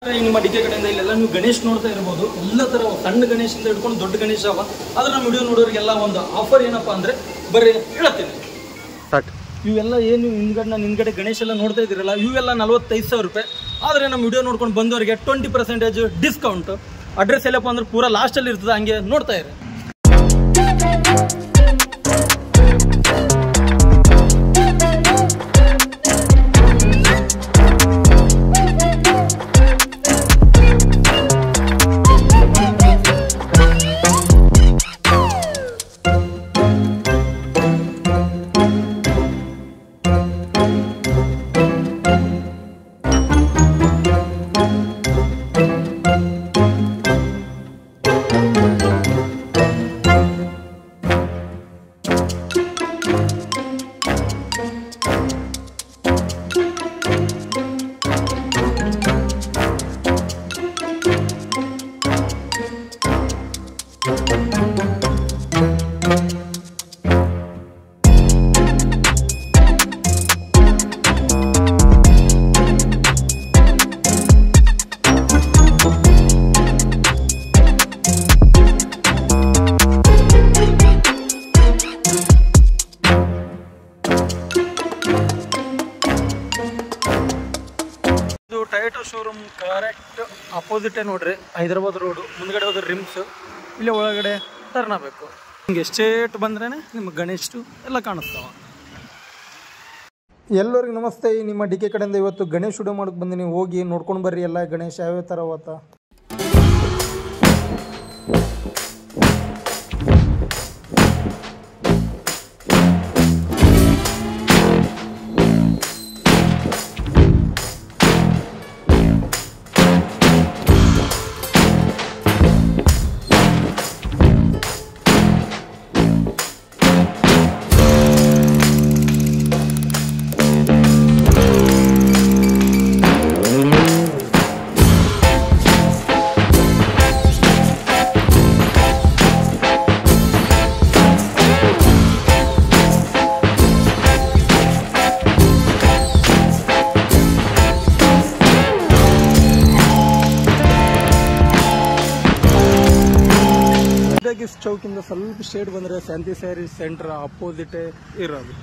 ನಿಮ್ಮ ಡಿಕೆ ಕಡೆಯಿಂದ ಇಲ್ಲೆಲ್ಲ ನೀವು ಗಣೇಶ್ ನೋಡ್ತಾ ಇರಬಹುದು. ಎಲ್ಲ ತರ ಸಣ್ಣ ಗಣೇಶಿಂದ ಹಿಡ್ಕೊಂಡು ದೊಡ್ಡ ಗಣೇಶ ಅವ. ಆದ್ರೆ ನಮ್ಮ ವಿಡಿಯೋ ನೋಡೋರಿಗೆಲ್ಲ ಒಂದು ಆಫರ್ ಏನಪ್ಪಾ ಅಂದ್ರೆ ಬರ್ರಿ ಹೇಳ್ತೀನಿ. ಇವೆಲ್ಲ ಏನು ಹಿಂದ್ಗಡೆ ಗಣೇಶ ಎಲ್ಲ ನೋಡ್ತಾ ಇದ್ದೀರಲ್ಲ, ಇವೆಲ್ಲ 45,000 ರೂಪಾಯಿ. ಆದರೆ ನಮ್ಮ ವಿಡಿಯೋ ನೋಡ್ಕೊಂಡು ಬಂದವರಿಗೆ 20% ಡಿಸ್ಕೌಂಟ್. ಅಡ್ರೆಸ್ ಎಲ್ಲಪ್ಪ ಅಂದ್ರೆ ಪೂರಾ ಲಾಸ್ಟಲ್ಲಿ ಇರ್ತದೆ, ಹಂಗೆ ನೋಡ್ತಾ ಇರಿ. ಟೊಯೋಟಾ ಶೋರೂಮ್ ಕರೆಕ್ಟ್ ಅಪೋಸಿಟೇ ನೋಡ್ರಿ, ಹೈದರಾಬಾದ್ ರೋಡು. ಮುಂದ್ಗಡೆ ಹೋದ್ರೆ ರಿಮ್ಸ್, ಇಲ್ಲೇ ಒಳಗಡೆ ಟರ್ನ್ ಆಗಬೇಕು. ಹಿಂಗೆ ಸ್ಟೇಟ್ ಬಂದ್ರೇ ನಿಮ್ಗೆ ಗಣೇಶು ಎಲ್ಲ ಕಾಣಿಸ್ತಾವ. ಎಲ್ಲರಿಗೂ ನಮಸ್ತೆ. ನಿಮ್ಮ ಡಿಕೆ ಕಡೆಯಿಂದ ಇವತ್ತು ಗಣೇಶ್ ವಿಡಿಯೋ ಮಾಡಕ್ಕೆ ಬಂದಿನಿ. ಹೋಗಿ ನೋಡ್ಕೊಂಡು ಬರ್ರಿ ಎಲ್ಲ ಗಣೇಶ ಯಾವ್ಯಾವ ಥರ ಅವತ್ತ. ಚೌಕಿಂದ ಸ್ವಲ್ಪ ಸ್ಟೇಟ್ ಬಂದರೆ ಶಾಂತಿ ಸ್ಯಾರಿ ಸೆಂಟರ್ ಅಪೋಸಿಟೇ ಇರೋದು.